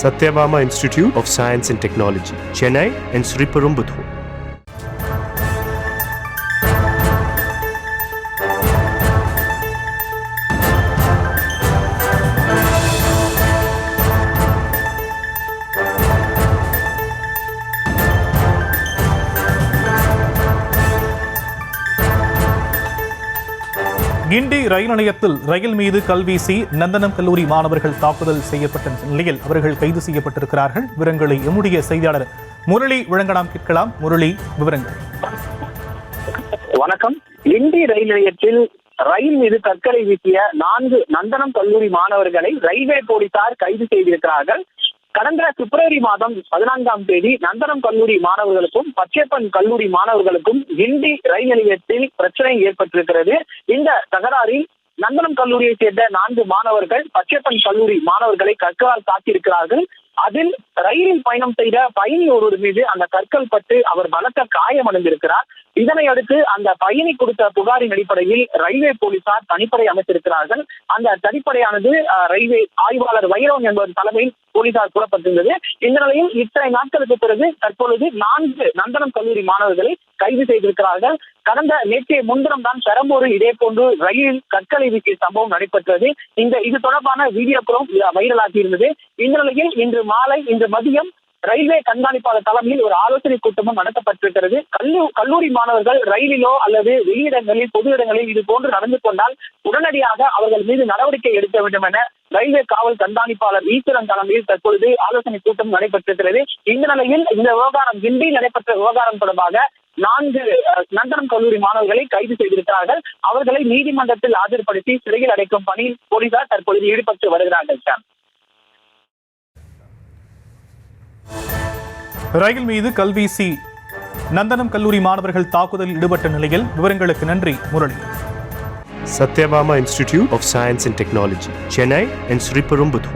Satyabama Institute of Science and Technology, Chennai and Sriperumbudur. கிண்டி ரயில் நிலையத்தில் ரயில் மீது கல்வீசி நந்தனம் கல்லூரி மாணவர்கள் தாக்குதல் செய்யப்பட்ட நிலையில் அவர்கள் கைது செய்யப்பட்டிருக்கிறார்கள். விவரங்களை எம்முடைய செய்தியாளர் முரளி வழங்கலாம். கேட்கலாம் முரளி, விவரங்கள். வணக்கம். கிண்டி ரயில் நிலையத்தில் ரயில் மீது கற்களை வீசிய 4 நந்தனம் கல்லூரி மாணவர்களை ரயில்வே போலீசார் கைது செய்திருக்கிறார்கள். கடந்த பிப்ரவரி மாதம் 14ஆம் தேதி நந்தனம் கல்லூரி மாணவர்களுக்கும் பச்சையப்பன் கல்லூரி மாணவர்களுக்கும் கிண்டி ரயில் நிலையத்தில் பிரச்சனை ஏற்பட்டிருக்கிறது. இந்த தகராறில் நந்தனம் கல்லூரியை சேர்ந்த 4 மாணவர்கள் பச்சையப்பன் கல்லூரி மாணவர்களை கற்களால் தாக்கியிருக்கிறார்கள். அதில் ரயிலில் பயணம் செய்த பயணி ஒருவர் மீது அந்த கற்கள் பட்டு அவர் பலத்த காயமடைந்திருக்கிறார். இதனை அடுத்து அந்த பயணி கொடுத்த புகாரின் அடிப்படையில் ரயில்வே போலீசார் தனிப்படை அமைத்திருக்கிறார்கள். அந்த தனிப்படையானது ரயில்வே ஆய்வாளர் வைரவன் என்பவர் தலைமையில் போலீசார் கூறப்பட்டிருந்தது. இந்த நிலையில் இத்தனை நாட்களுக்கு பிறகு தற்பொழுது 4 நந்தனம் கல்லூரி மாணவர்களை கைது செய்திருக்கிறார்கள். கடந்த நேற்றைய முன்தினம் தான் பெரம்பூரில் இதே போன்று ரயிலில் கற்களை வீசிய சம்பவம் நடைபெற்றது. இது தொடர்பான வீடியோக்களும் வைரலாகி இருந்தது. இந்த நிலையில் இன்று மதியம் ரயில்வே கண்காணிப்பாளர் தலைமையில் ஒரு ஆலோசனை கூட்டமும் நடத்தப்பட்டிருக்கிறது. கல்லூரி மாணவர்கள் ரயிலிலோ அல்லது வெளியிடங்களில் பொது இடங்களில் இது போன்று நடந்து கொண்டால் உடனடியாக அவர்கள் மீது நடவடிக்கை எடுக்க வேண்டும் என ரயில்வே காவல் கண்காணிப்பாளர் ஈஸ்வரன் தலைமையில் தற்பொழுது ஆலோசனை கூட்டம் நடைபெற்றிருக்கிறது. இந்த நிலையில் இந்த விவகாரம் கிண்டியில் நடைபெற்ற விவகாரம் தொடர்பாக 4 நந்தனம் கல்லூரி மாணவர்களை கைது செய்திருக்கிறார்கள். அவர்களை நீதிமன்றத்தில் ஆஜர்படுத்தி சிறையில் அடைக்கும் பணியில் போலீசார் தற்பொழுது ஈடுபட்டு வருகிறார்கள். ரயில் மீது கல்வீசி நந்தனம் கல்லூரி மாணவர்கள் தாக்குதலில் ஈடுபட்ட நிலையில் விவரங்களுக்கு நன்றி Murali. Satyabama Institute of Science and Technology, Chennai and Sriperumbudur.